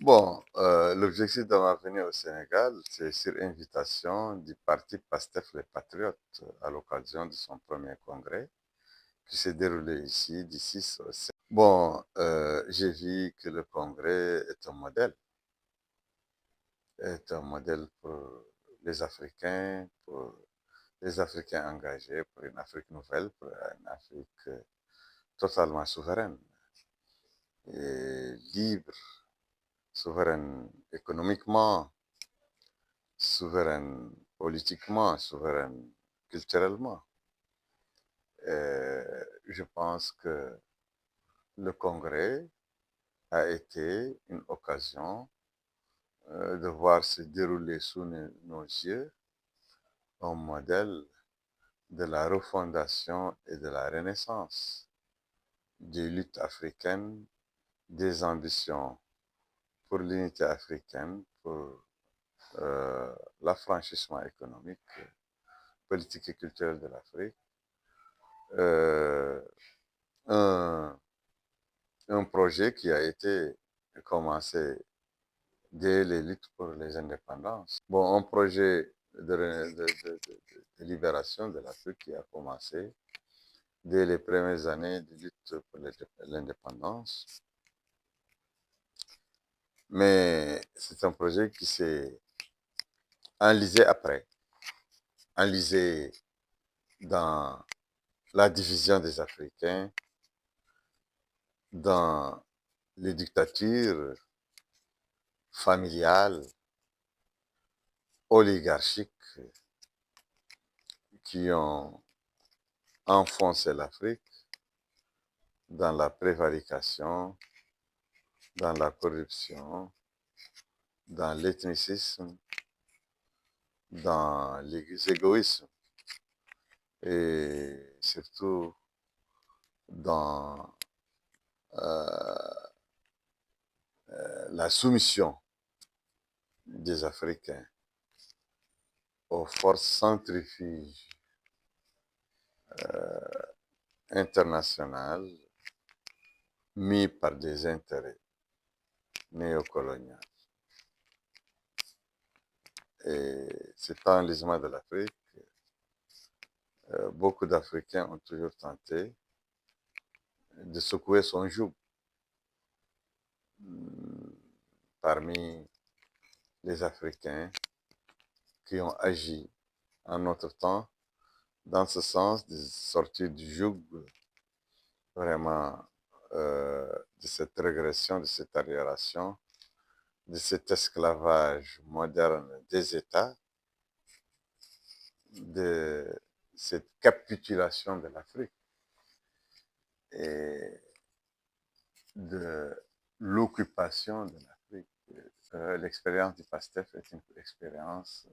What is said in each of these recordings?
Bon, l'objectif de ma venue au Sénégal, c'est sur invitation du parti PASTEF Les Patriotes à l'occasion de son premier congrès qui s'est déroulé ici du 6 au 7. Bon, j'ai vu que le congrès est un modèle pour les Africains, pour les Africains engagés, pour une Afrique nouvelle, pour une Afrique totalement souveraine et libre, souveraine économiquement, souveraine politiquement, souveraine culturellement. Je pense que le Congrès a été une occasion de voir se dérouler sous nos yeux un modèle de la refondation et de la renaissance des luttes africaines, des ambitions pour l'unité africaine, pour l'affranchissement économique, politique et culturel de l'Afrique. Euh, un, un projet qui a été commencé dès les luttes pour les indépendances. Bon, un projet de libération de l'Afrique qui a commencé dès les premières années de lutte pour l'indépendance. Mais c'est un projet qui s'est enlisé après, enlisé dans la division des Africains, dans les dictatures familiales, oligarchiques qui ont enfoncé l'Afrique dans la prévarication, dans la corruption, dans l'ethnicisme, dans l'égoïsme et surtout dans la soumission des Africains aux forces centrifuges internationales mis par des intérêts néocoloniaux. Et cet enlisement de l'Afrique, beaucoup d'Africains ont toujours tenté de secouer son joug. Parmi les Africains qui ont agi en notre temps dans ce sens de sortir du joug vraiment de cette régression, de cette arriération, de cet esclavage moderne des États, de cette capitulation de l'Afrique et de l'occupation de l'Afrique. L'expérience du PASTEF est une expérience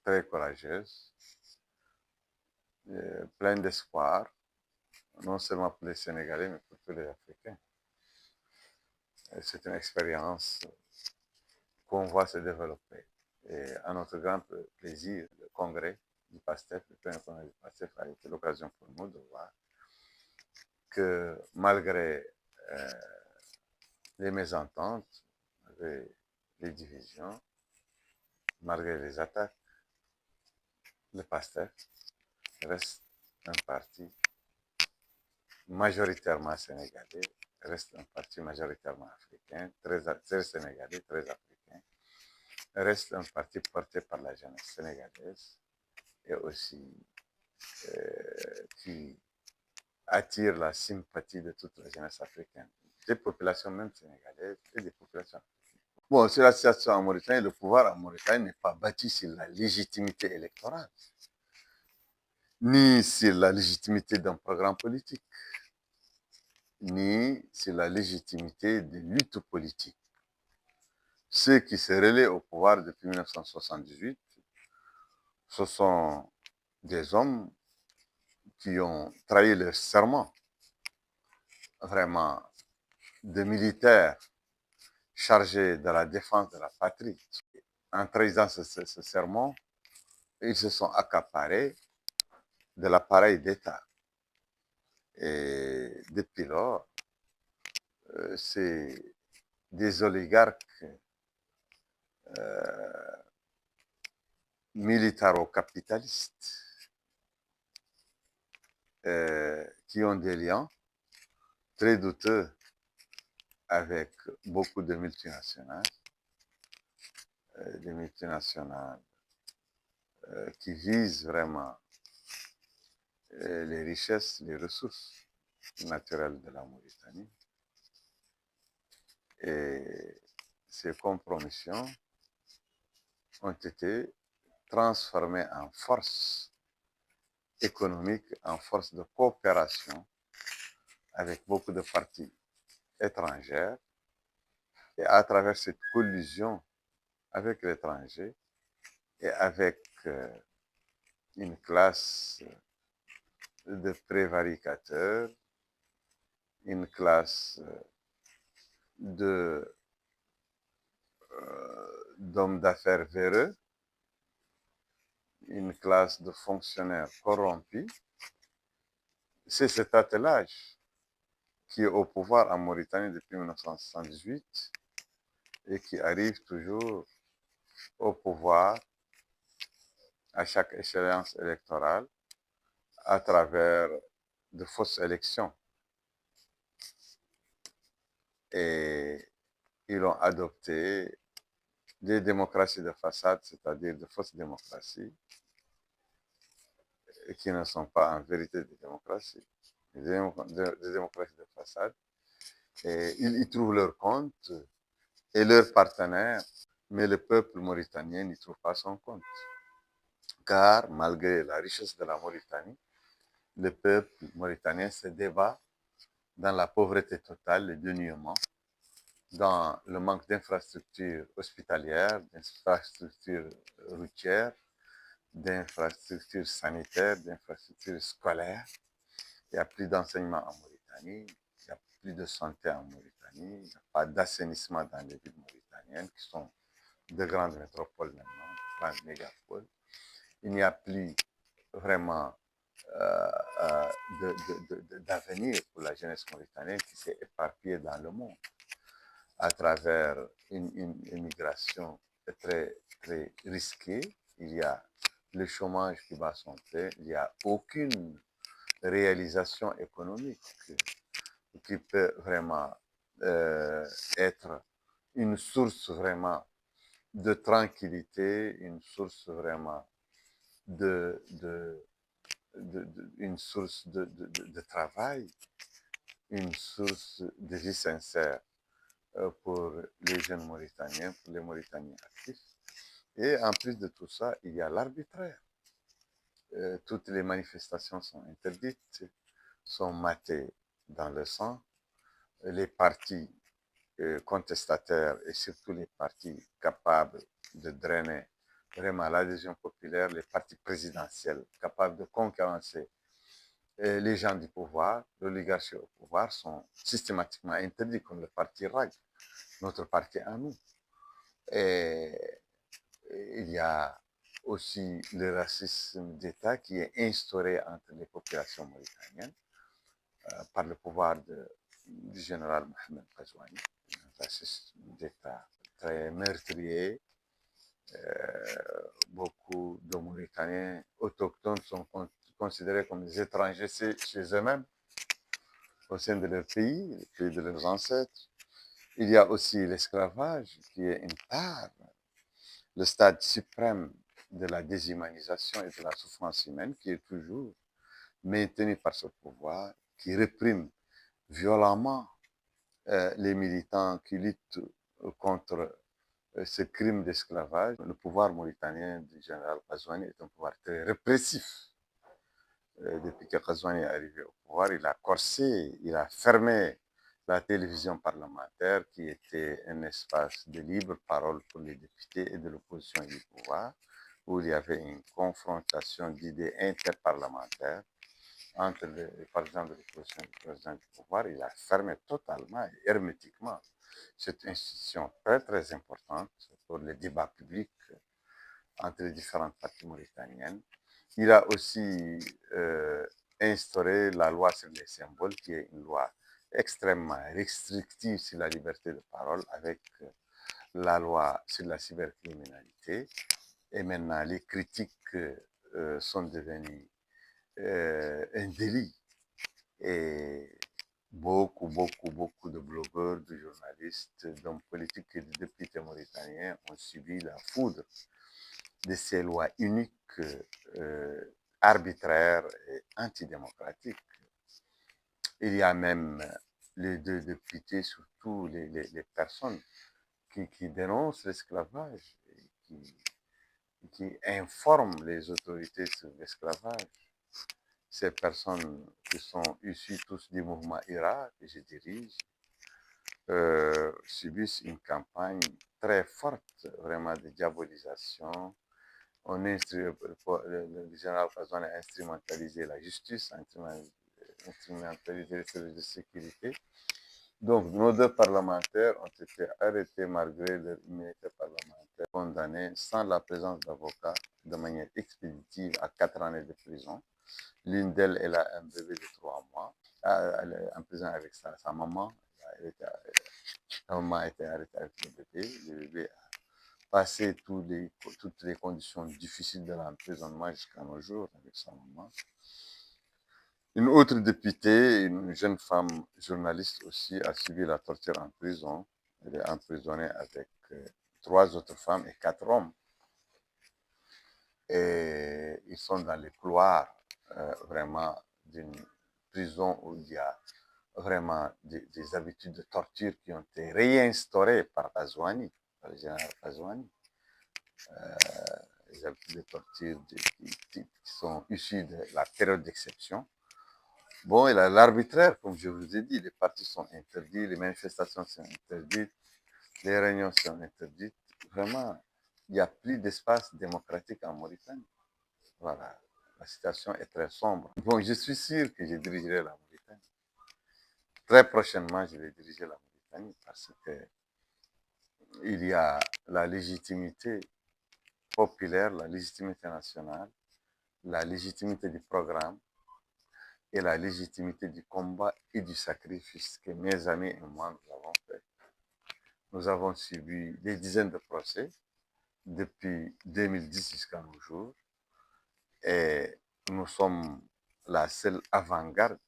très courageuse, pleine d'espoir, non seulement pour les Sénégalais, mais pour tous les Africains. C'est une expérience qu'on voit se développer. Et à notre grand plaisir, le congrès du PASTEF, le premier congrès du PASTEF a été l'occasion pour nous de voir que malgré les mésententes, malgré les divisions, malgré les attaques, le PASTEF reste un parti majoritairement sénégalais, reste un parti majoritairement africain, très sénégalais, très africain, reste un parti porté par la jeunesse sénégalaise et aussi qui attire la sympathie de toute la jeunesse africaine, des populations même sénégalaises et des populations africaines. Bon, sur la situation en Mauritanie, le pouvoir en Mauritanie n'est pas bâti sur la légitimité électorale, ni sur la légitimité d'un programme politique, ni sur la légitimité des luttes politiques. Ceux qui se relaient au pouvoir depuis 1978, ce sont des hommes qui ont trahi leur serment, vraiment, de militaires chargés de la défense de la patrie. En trahissant ce serment, ils se sont accaparés de l'appareil d'État. Et depuis lors, c'est des oligarques militaro-capitalistes qui ont des liens très douteux avec beaucoup de multinationales, des multinationales qui visent vraiment les richesses, les ressources naturelles de la Mauritanie. Et ces compromissions ont été transformées en force économique, en force de coopération avec beaucoup de parties étrangères. Et à travers cette collusion avec l'étranger et avec une classe de prévaricateurs, une classe de d'hommes d'affaires véreux, une classe de fonctionnaires corrompus. C'est cet attelage qui est au pouvoir en Mauritanie depuis 1978 et qui arrive toujours au pouvoir à chaque échéance électorale à travers de fausses élections. Et ils ont adopté des démocraties de façade, c'est-à-dire de fausses démocraties, qui ne sont pas en vérité des démocraties, des démocraties de façade. Et ils y trouvent leur compte et leurs partenaires, mais le peuple mauritanien n'y trouve pas son compte. Car malgré la richesse de la Mauritanie, le peuple mauritanien se débat dans la pauvreté totale, le dénuement, dans le manque d'infrastructures hospitalières, d'infrastructures routières, d'infrastructures sanitaires, d'infrastructures scolaires. Il n'y a plus d'enseignement en Mauritanie, il n'y a plus de santé en Mauritanie, il n'y a pas d'assainissement dans les villes mauritaniennes qui sont de grandes métropoles maintenant, de grandes mégapoles. Il n'y a plus vraiment d'avenir pour la jeunesse mauritanienne qui s'est éparpillée dans le monde à travers une immigration très, très risquée. Il y a le chômage qui bat son plein, il n'y a aucune réalisation économique qui peut vraiment être une source vraiment de tranquillité, une source vraiment une source de travail, une source de vie sincère pour les jeunes Mauritaniens, pour les Mauritaniens actifs. Et en plus de tout ça, il y a l'arbitraire. Toutes les manifestations sont interdites, sont matées dans le sang. Les partis contestataires et surtout les partis capables de drainer vraiment l'adhésion populaire, les partis présidentiels capables de concurrencer les gens du pouvoir, l'oligarchie au pouvoir, sont systématiquement interdits, comme le parti RAG, notre parti à nous. Et il y a aussi le racisme d'État qui est instauré entre les populations mauritaniennes par le pouvoir du général Mohamed Ghazouani, un racisme d'État très meurtrier. Beaucoup de Mauritaniens autochtones sont considérés comme des étrangers chez eux-mêmes, au sein de leur pays, le pays de leurs ancêtres. Il y a aussi l'esclavage qui est une part, le stade suprême de la déshumanisation et de la souffrance humaine qui est toujours maintenu par ce pouvoir, qui réprime violemment les militants qui luttent contre ce crime d'esclavage. Le pouvoir mauritanien du général Ghazouani est un pouvoir très répressif. Depuis que Ghazouani est arrivé au pouvoir, il a corsé, il a fermé la télévision parlementaire qui était un espace de libre parole pour les députés et de l'opposition du pouvoir, où il y avait une confrontation d'idées interparlementaires entre les partisans de l'opposition et le président du pouvoir. Il a fermé totalement et hermétiquement cette institution très très importante pour les débats publics entre les différentes parties mauritaniennes. Il a aussi instauré la loi sur les symboles, qui est une loi extrêmement restrictive sur la liberté de parole, avec la loi sur la cybercriminalité et maintenant les critiques sont devenues un délit. Et beaucoup de blogueurs, de journalistes, d'hommes politiques et de députés mauritaniens ont subi la foudre de ces lois uniques, arbitraires et antidémocratiques. Il y a même les deux députés, surtout les personnes qui dénoncent l'esclavage, qui informent les autorités sur l'esclavage. Ces personnes qui sont issues tous du mouvement IRA que je dirige subissent une campagne très forte, vraiment de diabolisation. Le général Kazouane a instrumentalisé la justice, instrumentalisé les services de sécurité. Donc, nos deux parlementaires ont été arrêtés malgré leur immunité parlementaire, condamnés sans la présence d'avocats de manière expéditive à 4 années de prison. L'une d'elles, elle a un bébé de 3 mois. Elle est en prison avec sa maman. La maman a été arrêtée avec le bébé. Le bébé a passé toutes les conditions difficiles de l'emprisonnement jusqu'à nos jours avec sa maman. Une autre députée, une jeune femme journaliste aussi, a subi la torture en prison. Elle est emprisonnée avec 3 autres femmes et 4 hommes. Et ils sont dans les couloirs vraiment d'une prison où il y a vraiment des habitudes de torture qui ont été réinstaurées par Azouani, par le général Azouani. Les habitudes de torture qui sont issues de la période d'exception. Bon, et l'arbitraire, comme je vous ai dit, les partis sont interdits, les manifestations sont interdites, les réunions sont interdites. Vraiment, il n'y a plus d'espace démocratique en Mauritanie. Voilà, la situation est très sombre. Bon, je suis sûr que je dirigerai la Mauritanie. Très prochainement, je vais diriger la Mauritanie parce que il y a la légitimité populaire, la légitimité nationale, la légitimité du programme et la légitimité du combat et du sacrifice que mes amis et moi nous avons fait. Nous avons subi des dizaines de procès depuis 2010 jusqu'à nos jours et nous sommes la seule avant-garde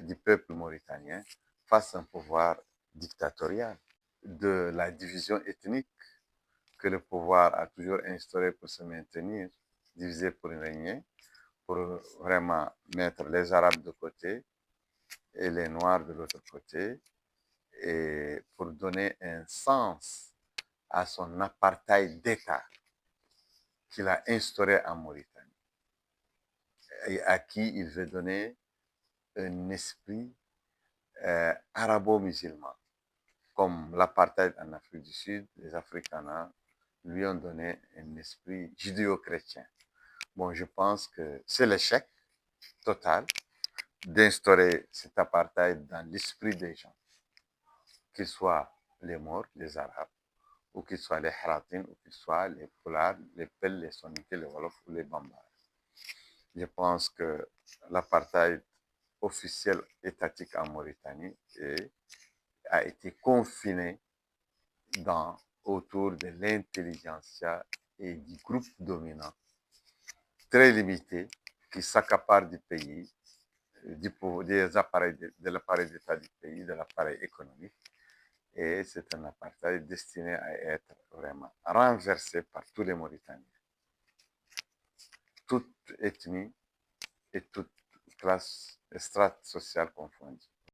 du peuple mauritanien face à un pouvoir dictatorial, de la division ethnique que le pouvoir a toujours instauré pour se maintenir, diviser pour régner, pour vraiment mettre les Arabes de côté et les Noirs de l'autre côté, et pour donner un sens à son apartheid d'État qu'il a instauré en Mauritanie, et à qui il veut donner un esprit arabo-musulman. Comme l'apartheid en Afrique du Sud, les Afrikaners lui ont donné un esprit judéo-chrétien. Bon, je pense que c'est l'échec total d'instaurer cet apartheid dans l'esprit des gens, qu'ils soient les Maures, les Arabes, ou qu'ils soient les Haratines, ou qu'ils soient les Pulaars, les Peuls, les Soninké, les Wolofs ou les Bambars. Je pense que l'apartheid officiel étatique en Mauritanie a été confiné autour de l'intelligentsia et du groupe dominant très limité qui s'accapare du pays, de l'appareil d'État du pays, de l'appareil économique. Et c'est un apartheid destiné à être vraiment renversé par tous les Mauritaniens, toute ethnie et toute classe et strate sociale confondue.